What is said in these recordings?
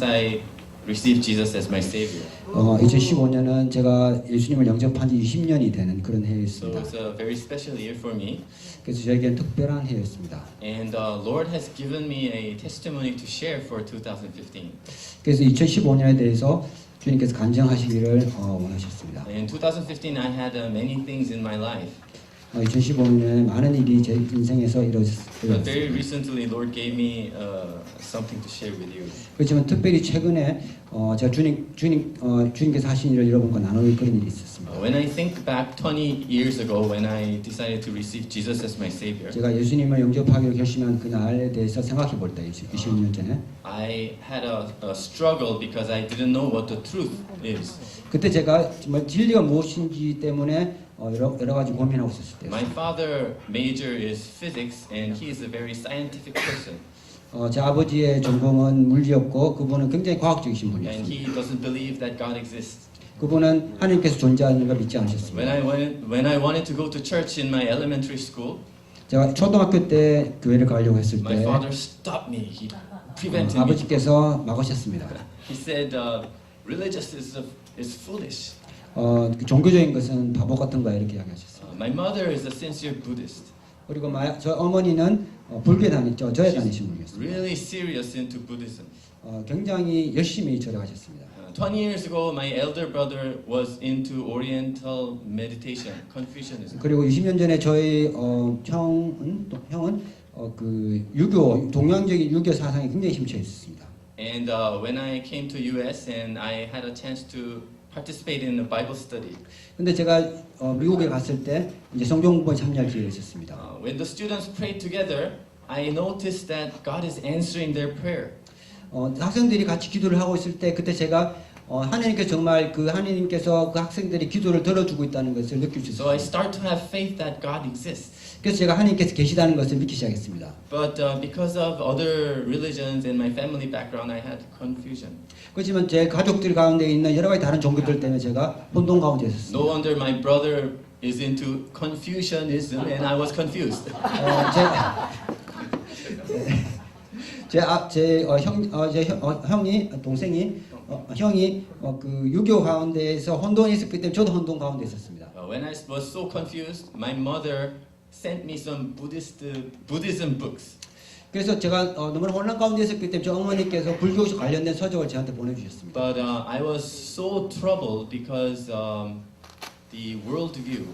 I received Jesus as my savior. 2015년은 제가 예수님을 영접한 지 20년이 되는 그런 So 해였습니다. it's a very special year for me. 그래서 저에게는 특별한 해였습니다. And Lord has given me a testimony to share for 2015. 그래서 2015년에 대해서 주님께서 간증하시기를 원하셨습니다. In 2015, I had many things in my life. 2015년에 많은 일이 제 인생에서 But very 이루어졌습니다. recently, Lord gave me something to share with you. 그렇지만 특별히 최근에 제가 주님께서 하신 일을 여러분과 나누는 그런 일이 있었습니다. When I think back 20 years ago, when I decided to receive Jesus as my savior, 제가 예수님을 영접하기로 결심한 그날에 대해서 생각해 볼 때, 20년 전에 I had a struggle because I didn't know what the truth is. 그때 제가 정말 진리가 무엇인지 때문에 여러 가지 고민하고 있었을 때였습니다. My father major is physics, and he is a very scientific person. 제 아버지의 전공은 물리였고 그분은 굉장히 과학적이신 And 분이었습니다. he doesn't believe that God exists. 그분은 하나님께서 존재하는 걸 믿지 When 않으셨습니다. I wanted to go to church in my elementary school, 제가 초등학교 때 교회를 가려고 했을 my 때 father stopped me. He prevented me. 아버지께서 막으셨습니다. He said, "Religious is foolish." 그 종교적인 것은 바보 같은 거야 이렇게 이야기하셨어요. My mother is a sincere Buddhist. 그리고 저 어머니는 불교에 다녔죠. 절에 다니신 분이었습니다. Really serious into Buddhism. 굉장히 열심히 절에 가셨습니다. 20 years ago, my elder brother was into Oriental meditation, Confucianism. 그리고 20년 전에 저희 형은 그 동양적인 유교 사상에 굉장히 심취해 있었습니다. And when I came to U.S. and I had a chance to participate in a Bible study, 근데 제가 미국에 갔을 때 이제 성경 공부에 참여할 기회가 있었습니다. when the students prayed together, I noticed that God is answering their prayer. 학생들이 같이 기도를 하고 있을 때 그때 제가 하나님께서 정말 하나님께서 그 학생들이 기도를 들어주고 있다는 것을 느낄 수 So I 있었어요. start to have faith that God exists. 그래서 제가 하나님께서 계시다는 것을 믿기 시작했습니다. But because of other religions and my family background, I had confusion. 그렇지만 제 가족들 가운데 있는 여러 가지 다른 종교들 때문에 제가 혼돈 가운데 있었습니다. No wonder my brother is into Confucianism and I was confused. 형이 그 유교 가운데에서 혼돈이 있었기 때문에 저도 혼돈 가운데 있었습니다. When I was so confused, my mother sent me some Buddhism books. 그래서 제가 너무나 혼란 가운데 있었기 때문에 저 어머니께서 불교 관련된 서적을 저한테 보내주셨습니다. But I was so troubled because the worldview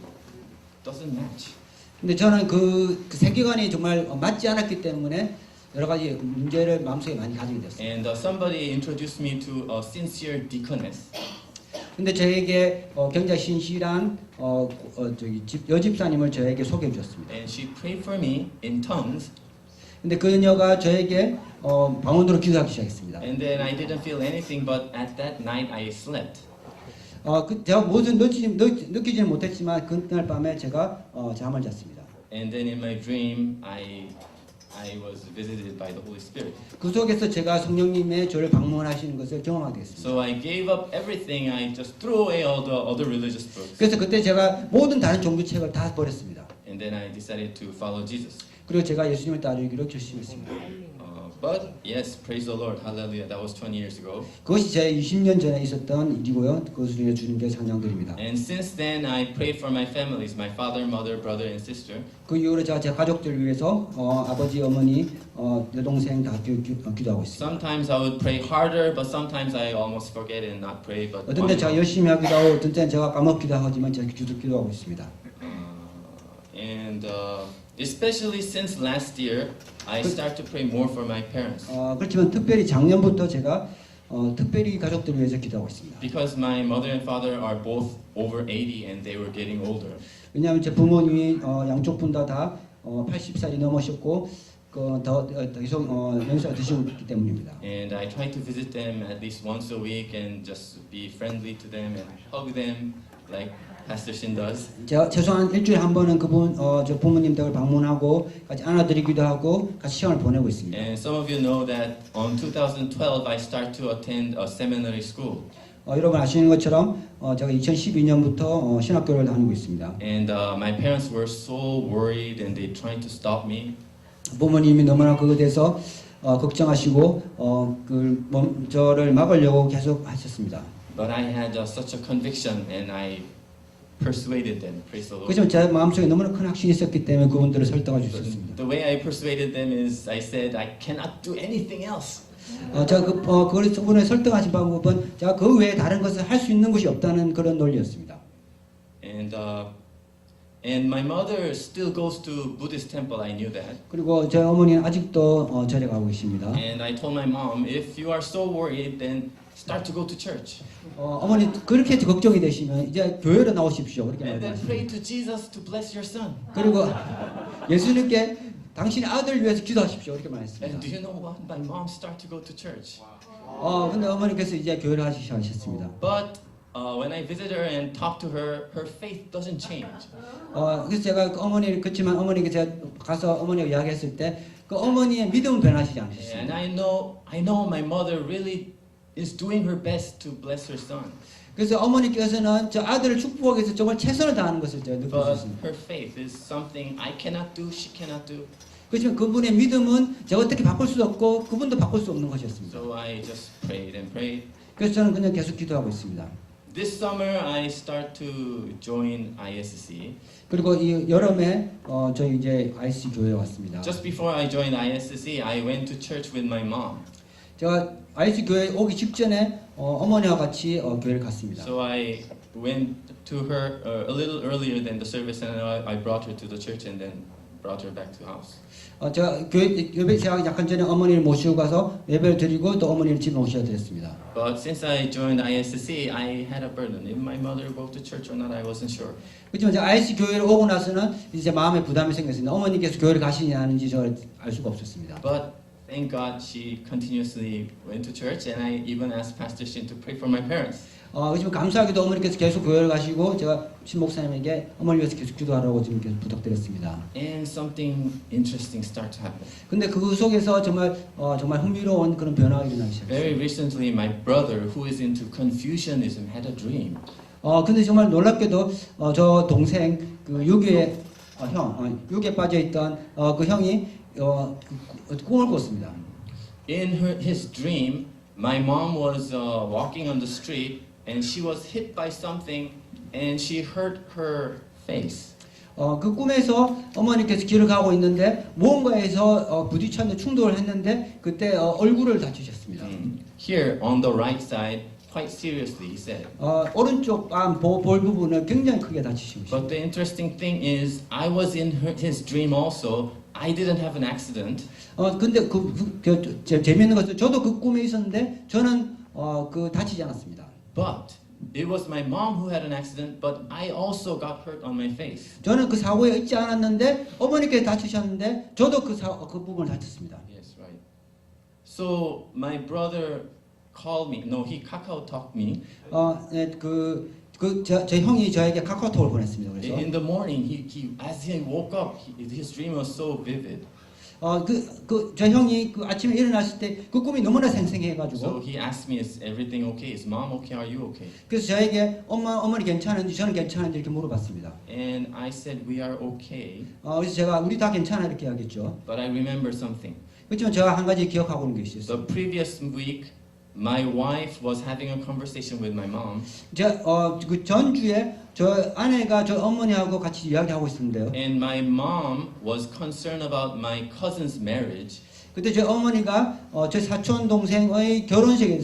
doesn't match. 근데 저는 그 세계관이 정말 맞지 않았기 때문에 여러 가지 문제를 마음속에 많이 가지게 됐어요. And somebody introduced me to a sincere deaconess. 근데 저에게 굉장히 신실한 여집사님을 저에게 소개해 주셨습니다. And she prayed for me in tongues. 근데 그녀가 저에게 방언으로 기도하기 시작했습니다. And then I didn't feel anything, but at that night I slept. 제가 모든 느끼지는 못했지만 그날 밤에 제가 잠을 잤습니다. And then in my dream, I was visited by the Holy Spirit. 그 속에서 제가 성령님의 저를 방문하시는 것을 경험하게 됐습니다. So I gave up everything. I just threw away all the other religious books. 그래서 그때 제가 모든 다른 종교책을 다 버렸습니다. And then I decided to follow Jesus. 그리고 제가 예수님을 따르기로 결심했습니다. But yes, praise the Lord, hallelujah. That was 20 years ago. 그것이 제 20년 전에 있었던 일이고요. 그것을 위해 주님께 찬양드립니다. And since then, I prayed for my families, my father, mother, brother, and sister. 그 이후로 제가 제 가족들 위해서 아버지, 어머니, 여동생 다 기도하고 있습니다. Sometimes I would pray harder, but sometimes I almost forget and not pray. But 어떤 때 제가 열심히 하기도 하고 어떤 때는 제가 까먹기도 하지만 제가 기도하고 있습니다. And especially since last year, I start to pray more for my parents. 그렇지만 특별히 작년부터 제가 특별히 가족들 위해서 기도하고 있습니다. Because my mother and father are both over 80 and they were getting older. 왜냐하면 제 부모님이 양쪽 분 다 80살이 넘으셨고 더 이상 연세가 드시고 있기 때문입니다. And I try to visit them at least once a week and just be friendly to them and hug them like Pastor Shin does. 제가 최소한 일주일에 한 번은 저 부모님 댁을 방문하고 같이 안아드리기도 하고 같이 시간을 보내고 있습니다. And some of you know that on 2012 I start to attend a seminary school. 여러분 아시는 것처럼 제가 2012년부터 신학교를 다니고 있습니다. And my parents were so worried and they tried to stop me. 부모님이 너무나 그것에 대해서 걱정하시고 저를 막으려고 계속 하셨습니다. But I had such a conviction, and I persuaded them. Praise the Lord. 그렇지만 제 마음속에 너무나 큰 확신이 있었기 때문에 그분들을 설득할 수 있었습니다. The way I persuaded them is I said I cannot do anything else. 제가 그분을 설득하신 방법은 제가 그 외에 다른 것을 할 수 있는 것이 없다는 그런 논리였습니다. And my mother still goes to Buddhist temple. I knew that. 그리고 저희 어머니는 아직도 절에 가고 계십니다. And I told my mom, if you are so worried, then start to go to church. 어머니 그렇게 걱정이 되시면 이제 교회로 나오십시오. 그렇게 And then pray 말씀하십니다. to Jesus to bless your son. 그리고 예수님께 당신의 아들 위해서 기도하십시오. 그렇게 And 말했습니다. do you know what? My mom started to go to church. 근데 어머니께서 이제 교회를 하셨습니다. But when I visit her and talk to her, her faith doesn't change. 그래서 제가 그렇지만 어머니께 제가 가서 어머니와 이야기했을 때 그 어머니의 믿음은 변하시지 And 않으셨습니다. I know my mother really is doing her best to bless her son. 그래서 어머니께서는 저 아들을 축복하기 위해서 정말 최선을 다하는 것을 제가 느낄 수 But 있습니다. her faith is something I cannot do, she cannot do. 그렇지만 그분의 믿음은 제가 어떻게 바꿀 수도 없고 그분도 바꿀 수 없는 것이었습니다. So I just prayed and prayed. 그래서 저는 그냥 계속 기도하고 있습니다. This summer I start to join ISC. 그리고 이 여름에 저희 이제 IC 교회에 왔습니다. Just before I joined ISC, I went to church with my mom. 제가 IC 교회에 오기 직전에 어머니와 같이 교회를 갔습니다. So I went to her a little earlier than the service, and I brought her to the church and then brought her back to house. 제가 예배 제가 약간 전에 어머니를 모시고 가서 예배를 드리고 또 어머니를 집에 모셔야 됐습니다. But since I joined ISC, I had a burden. If my mother would go to church or not, I wasn't sure. 그렇지만 제가 IC 교회를 오고 나서는 이제 마음에 부담이 생겼습니다. 어머니께서 교회를 가시냐는지 저를 알 수가 없었습니다. But thank God she continuously went to church, and I even asked Pastor Shin to pray for my parents. 그렇지만 감사하게도 어머니께서 계속 교회를 가시고 제가 신 목사님에게 어머니 위해서 계속 기도하라고 지금 계속 부탁드렸습니다. And something interesting started to happen. 근데 그 속에서 정말 흥미로운 그런 변화가 일어나기 시작했어요. Very recently, my brother, who is into Confucianism, had a dream. 근데 정말 놀랍게도 저 동생 그 유괴 유괴 빠져 있던 그 형이 꿈을 꿨습니다. In his dream, my mom was walking on the street, and she was hit by something, and she hurt her face. 그 꿈에서 어머니께서 길을 가고 있는데 무언가에서 부딪혔는데 충돌을 했는데 그때 얼굴을 다치셨습니다. Here on the right side, quite seriously, he said. 오른쪽 볼 부분을 굉장히 크게 다치신 But 것입니다. the interesting thing is, I was in his dream also. I didn't have an accident. 근데 재미있는 것은 저도 그 꿈에 있었는데 저는 다치지 않았습니다. But it was my mom who had an accident, but I also got hurt on my face. 저는 그 사고에 있지 않았는데 어머니께서 다치셨는데 저도 그 부분을 다쳤습니다. Yes, right. So my brother called me. No, he Kakao talked me. 제 형이 저에게 카카오톡을 보냈습니다. 그래서 In the morning, as he woke up, his dream was so vivid. 저 형이 그 아침에 일어났을 때 그 꿈이 너무나 생생해가지고 So he asked me, "Is everything okay? Is mom okay? Are you okay?" 그래서 저에게 어머니 괜찮은지 저는 괜찮은지 이렇게 물어봤습니다. And I said, "We are okay." 그래서 제가 우리 다 괜찮아 이렇게 하겠죠. But I remember something. 그렇지만 제가 한 가지 기억하고 있는 게 있었어요. The previous week, my wife was having a conversation with my mom. 그 전주에 저 아내가 저 어머니하고 같이 이야기하고 있었는데요. And my mom was concerned about my cousin's marriage. 그때 저 어머니가 제 사촌 동생의 결혼식에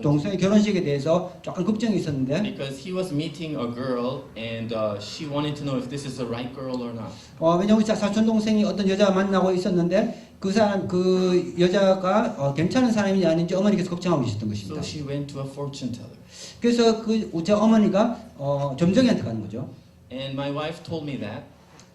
동생의 결혼식에 대해서 조금 걱정이 있었는데 Because he was meeting a girl, and she wanted to know if this is the right girl or not. 왜냐면 사촌 동생이 어떤 여자 만나고 있었는데 그 여자가 괜찮은 사람인지 아닌지 어머니께서 걱정하고 계셨던 So 것입니다. she went to a fortune teller. 그래서 제 어머니가 점쟁이한테 가는 거죠. And my wife told me that.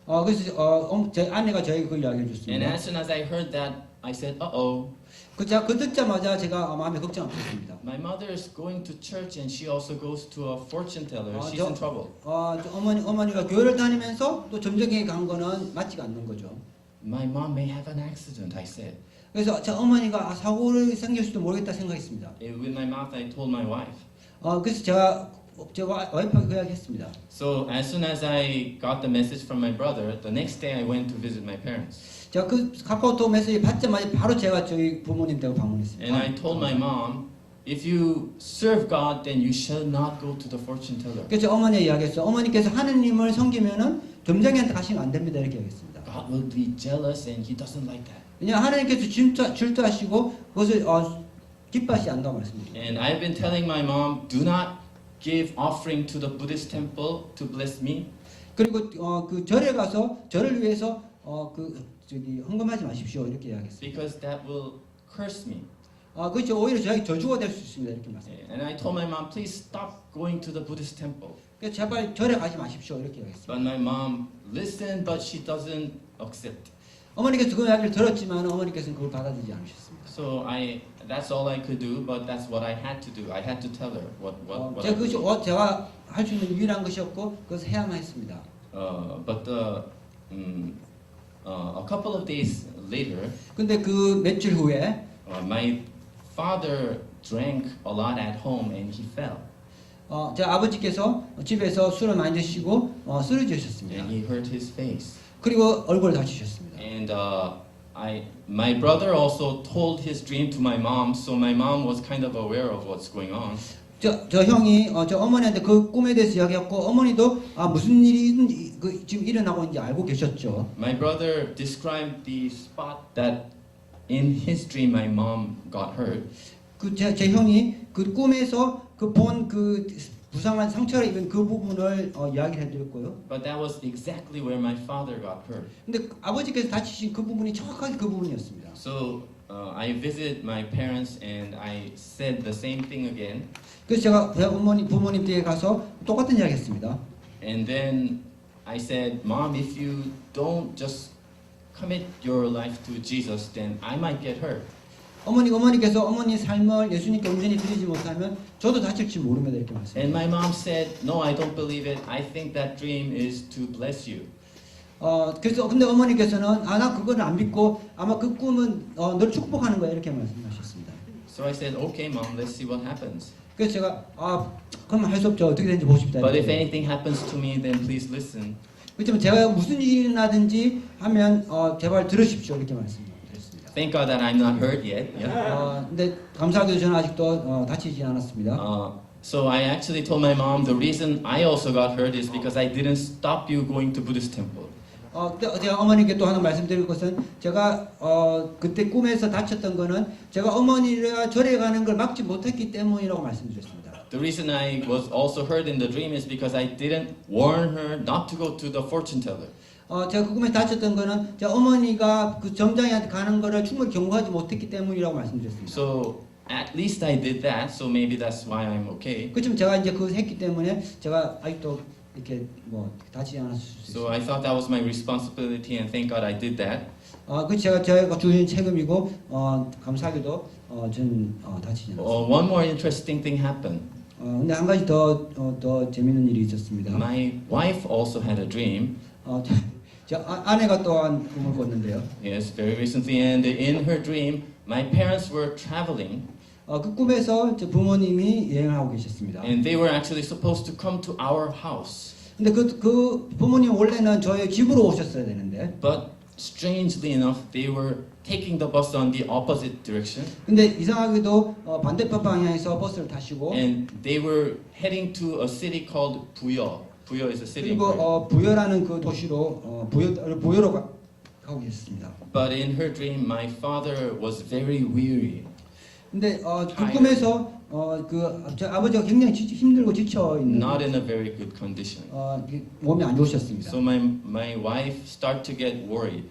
그래서 제 아내가 저에게 그 이야기를 And 줬습니다. as soon as I heard that, I said, "Uh-oh. 그 듣자마자 제가 마음에 걱정이 없었습니다. My mother is going to church, and she also goes to a fortune teller. She's in trouble." 어머니가 교회를 다니면서 또 점쟁이에 간 거는 맞지가 않는 거죠. My mom may have an accident, I said. 그래서 제 어머니가 사고를 생길지도 모르겠다 생각했습니다. With my mouth, I told my wife. 그래서 제가 와이프에게 그 이야기했습니다. So as soon as I got the message from my brother, the next day I went to visit my parents. 제가 그 카카오톡 메시지 받자마자 바로 제가 저희 부모님 댁을 방문했습니다. And I told my mom, if you serve God, then you shall not go to the fortune teller. 그래서 어머니에 이야기했어요. 어머니께서 하느님을 섬기면은 점장이한테 가시면 안 됩니다. 이렇게 얘기했습니다. God will be jealous and He doesn't like that. 왜냐하면 하나님께서 질투하시고 그것을 기뻐하지 않는다고 말씀드립니다. And I've been telling my mom, do not give offering to the Buddhist temple to bless me. 그리고 그 절에 가서 절을 위해서 헌금하지 마십시오. 이렇게 이야기했어요. Because that will curse me. 그렇죠. 오히려 저에게 저주가 될 수 있습니다. 이렇게 말씀드립니다. And I told my mom, please stop going to the Buddhist temple. 그래서 제발 절에 가지 마십시오. 이렇게 이야기했습니다. But my mom listened, but she doesn't accept. 어머니께서 그 이야기를 들었지만 어머니께서는 그걸 받아들이지 않으셨습니다. So that's all I could do, but that's what I had to do. I had to tell her what I 제가 would do. 그것이 제가 할 수 있는 유일한 것이었고 그것을 해야만 했습니다. But a couple of days later, 근데 그 며칠 후에 my father drank a lot at home and he fell. 제 아버지께서 집에서 술을 많이 드시고 쓰러지셨습니다. And he hurt his face. 그리고 얼굴을 다치셨습니다. And my brother also told his dream to my mom, so my mom was kind of aware of what's going on. 저 형이 저 어머니한테 그 꿈에 대해서 이야기했고 어머니도 무슨 일이 지금 일어나고 있는지 알고 계셨죠. My brother described the spot that in his dream my mom got hurt. 제 형이 그 꿈에서 본 부상한 상처를 입은 그 부분을 이야기를 해드렸고요. But that was exactly where my father got hurt. 근데 아버지께서 다치신 그 부분이 정확하게 그 부분이었습니다. So I visited my parents and I said the same thing again. 그래서 제가 부모님 댁에 가서 똑같은 이야기했습니다. And then I said, Mom, if you don't just commit your life to Jesus, then I might get hurt. 어머니께서 어머니 삶을 예수님께 온전히 드리지 못하면 저도 다칠지 모릅니다 이렇게 말씀했습니다. And my mom said, No, I don't believe it. I think that dream is to bless you. 그래서 근데 어머니께서는 나 그거는 안 믿고 아마 그 꿈은 널 축복하는 거야 이렇게 말씀하셨습니다. So I said, Okay, Mom, let's see what happens. 그래서 제가 그럼 할 수 없죠. 어떻게 되는지 보고 싶다. But if anything happens to me, then please listen. 그렇지만 제가 무슨 일이 나든지 하면 제발 들으십시오 이렇게 말씀드렸습니다. Thank God that I'm not hurt yet. Yeah. 근데 감사하게도 저는 아직도 다치지 않았습니다. So I actually told my mom the reason I also got hurt is because I didn't stop you going to Buddhist temple. 제가 어머니께 또 하나 말씀드릴 것은 제가 그때 꿈에서 다쳤던 거는 제가 어머니가 절에 가는 걸 막지 못했기 때문이라고 말씀드렸습니다. The reason I was also hurt in the dream is because I didn't warn her not to go to the fortune teller. 제가 그 꿈에 다쳤던 거는 제 어머니가 그 점장한테 가는 거를 충분히 경고하지 못했기 때문이라고 말씀드렸습니다. So at least I did that, so maybe that's why I'm okay. 그렇지만 제가 이제 그걸 했기 때문에 제가 아직도 이렇게 다치지 않았을 수 있어요. So I thought that was my responsibility, and thank God I did that. 그 제가 주인 책임이고 감사하게도 저는 다치지 않았어요. One more interesting thing happened. 근데 한 가지 더 재밌는 일이 있었습니다. My wife also had a dream. 제 아내가 또한 꿈을 꿨는데요. Yes, very recently, and in her dream, my parents were traveling. 그 꿈에서 제 부모님이 여행하고 계셨습니다. And they were actually supposed to come to our house. 근데 그 부모님 원래는 저희 집으로 오셨어야 되는데. But strangely enough, they were taking the bus on the opposite direction. 근데 이상하게도 반대편 방향에서 버스를 타시고. And they were heading to a city called Buyo. Buyo is a city. 그리고 부여라는 그 도시로 부여로 가고 계셨습니다. But in her dream, my father was very weary. 근데 그 꿈에서 저 아버지가 굉장히 힘들고 지쳐 있는. Not in a very good condition. 몸이 안 좋으셨습니다. So my wife started to get worried.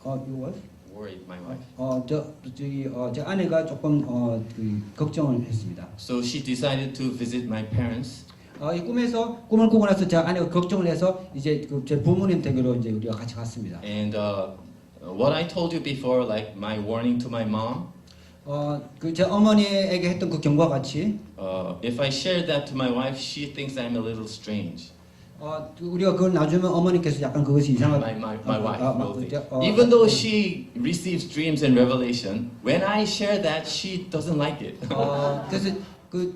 Your wife? Worried, my wife. 제 아내가 조금 걱정을 했습니다. So she decided to visit my parents. 이 꿈에서 꿈을 꾸고 나서 제 아내가 걱정을 해서 이제 제 부모님 댁으로 이제 우리가 같이 갔습니다. And what I told you before, like my warning to my mom. 제 어머니에게 했던 그 경고와 같이. If I share that to my wife, she thinks I'm a little strange. 우리가 그걸 놔주면 어머니께서 약간 그것이 이상하다. My wife will think. Even though she receives dreams and revelation, when I share that, she doesn't like it. 그래서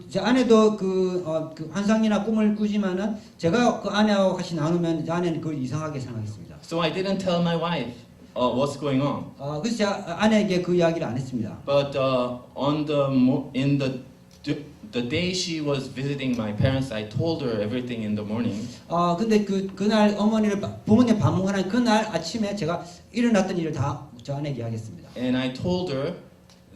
제 아내도 그 환상이나 꿈을 꾸지만은 제가 그 아내하고 같이 나누면 제 아내는 그걸 이상하게 생각했습니다. So I didn't tell my wife. what's going on. 그래서 제가 아내에게 그 이야기를 안 했습니다. But in the day she was visiting my parents, I told her everything in the morning. 근데 그날 부모님 방문하는 그날 아침에 제가 일어났던 일을 다 저 아내에게 이야기했습니다. And I told her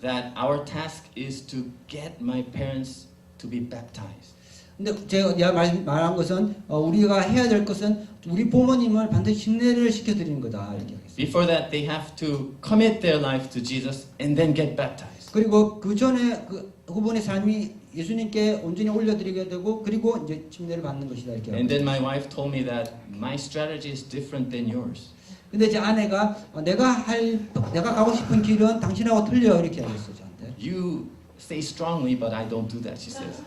that our task is to get my parents to be baptized. 근데 제가 말한 것은 우리가 해야 될 것은 우리 부모님을 반드시 침례를 시켜드리는 거다 이렇게 하겠습니다. Before that, they have to commit their life to Jesus and then get baptized. 그리고 그 전에 그분의 삶이 예수님께 온전히 올려드리게 되고 그리고 이제 침례를 받는 것이다 이렇게. And then my wife told me that my strategy is different than yours. 근데 제 아내가 내가 가고 싶은 길은 당신하고 틀려 이렇게 하겠어요 저한테. You say strongly, but I don't do that, she says.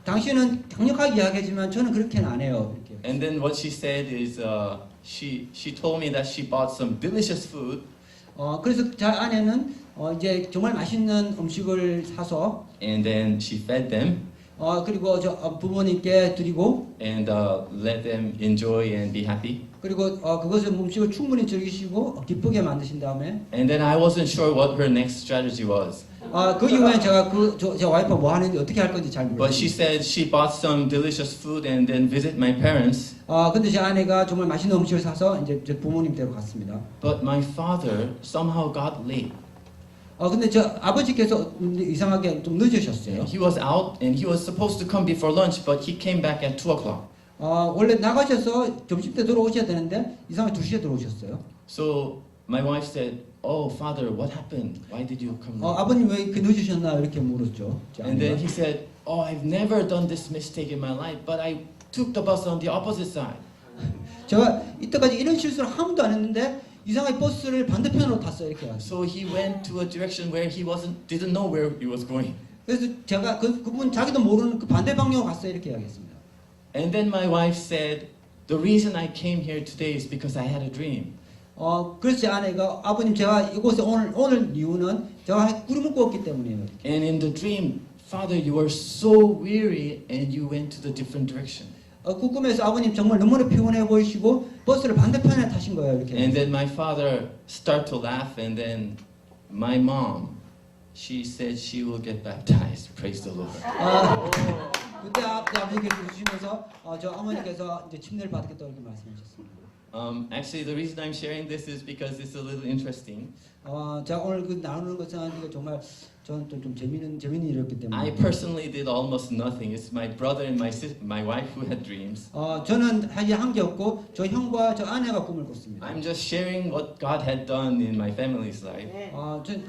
당신은 강력하게 이야기하지만 저는 그렇게는 안 해요 이렇게. And then what she said is she told me that she bought some delicious food. 그래서 제 아내는 이제 정말 맛있는 음식을 사서 And then she fed them 그리고 저 부모님께 드리고 and let them enjoy and be happy. 그리고 그것을 음식을 충분히 즐기시고 기쁘게 만드신 다음에 And then I wasn't sure what her next strategy was. 그 이후에 제가 제 와이프가 뭐 하는지 어떻게 할 건지 잘 But she 모르겠어요. said she bought some delicious food and then visit my parents. 근데 제 아내가 정말 맛있는 음식을 사서 이제 제 부모님 댁으로 갔습니다. But my father somehow got late. 근데 저 아버지께서 이상하게 좀 늦으셨어요. He was out and he was supposed to come before lunch, but he came back at 2 o'clock. 원래 나가셔서 점심 때 들어오셔야 되는데 이상하게 2시에 들어오셨어요. So my wife said, "Oh, father, what happened? Why did you come late?" 아버님 왜 이렇게 늦으셨나 이렇게 물었죠. 제 And then 아내가. he said, "Oh, I've never done this mistake in my life, but I took the bus on the opposite side." 제가 이때까지 이런 실수를 한 번도 안 했는데 이상하게 버스를 반대편으로 탔어요 이렇게. So he went to a direction where he didn't know where he was going. 그래서 제가 그분 자기도 모르는 그 반대 방향으로 갔어요 이렇게 이야기했습니다. And then my wife said, "The reason I came here today is because I had a dream." 그래서 제 아내가 아버님 제가 이곳에 오늘 이유는 제가 꾸름을 꾸었기 때문이에요. 이렇게. And in the dream, Father, you were so weary and you went to the different direction. 그 꿈에서 아버님 정말 너무나 피곤해 보이시고 버스를 반대편에 타신 거예요 이렇게. And then my father started to laugh, and then my mom, she said she will get baptized. Praise the Lord. 그때 아버지께서 주시면서 저 어머니께서 이제 침례를 받겠다고 이렇게 말씀하셨습니다. Actually, the reason I'm sharing this is because it's a little interesting. 제가 오늘 그 나누는 것은 이게 정말 저는 좀 재미있는 일이었기 때문에. I personally did almost nothing. It's my brother and my wife who had dreams. 저는 사실 한 게 없고 저 형과 저 아내가 꿈을 꿨습니다. I'm just sharing what God had done in my family's life.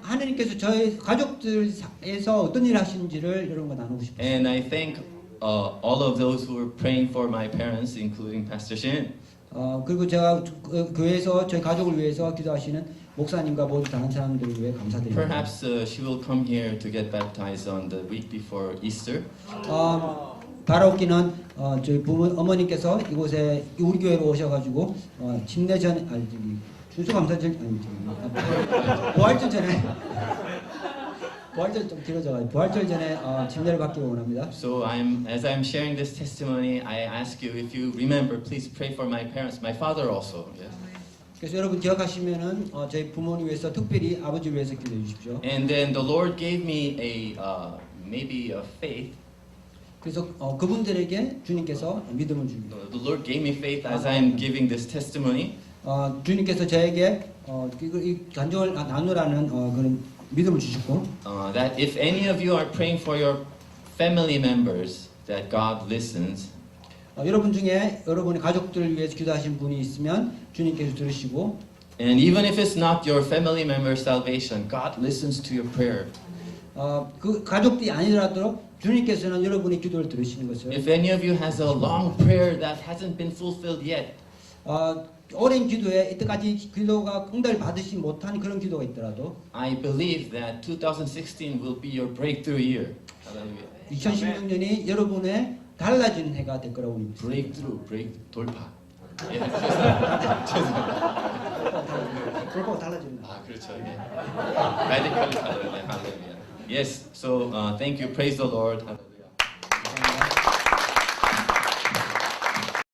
하나님께서 저희 가족들에서 어떤 일을 하시는지를 여러분과 나누고 싶어요. And I thank all of those who were praying for my parents, including Pastor Shin. 그리고 제가 교회에서 저희 가족을 위해서 기도하시는 목사님과 모든 다른 사람들을 위해 감사드립니다. Perhaps she will come here to get baptized on the week before Easter. 바라옵기는 저희 어머니께서 이곳에 우리 교회로 오셔가지고 침례 전 추수감사절 부활절 전에 부활절 좀 길어져가지고 부활절 전에 침례를 받기 원합니다. So as I'm sharing this testimony, I ask you if you remember, please pray for my parents, my father also. Yes. 그래서 여러분 기억하시면은 저희 부모님 위해서 특별히 아버지 위해서 기도해 주십시오. And then the Lord gave me maybe a faith. 그래서 그분들에게 주님께서 믿음을 줍니다. The Lord gave me faith as I'm giving this testimony. 주님께서 저에게 이 간증을 나누라는 그런 믿음을 주셨고. That if any of you are praying for your family members, that God listens. 여러분 중에 여러분의 가족들을 위해서 기도하신 분이 있으면 주님께서 들으시고. And even if it's not your family member's salvation, God listens to your prayer. 그 가족들이 아니더라도 주님께서는 여러분의 기도를 들으시는 것을. If any of you has a long prayer that hasn't been fulfilled yet, 오랜 기도에 이때까지 기도가 응답을 받으시 못한 그런 기도가 있더라도, I believe that 2016 will be your breakthrough year. 2016년이 여러분의 달라지는 해가 될 거라고 믿습니다. break 돌파. 예, 그렇고 달라지는. 그렇죠. 예. radically 달라요. Hallelujah. Yes. So thank you. Praise the Lord.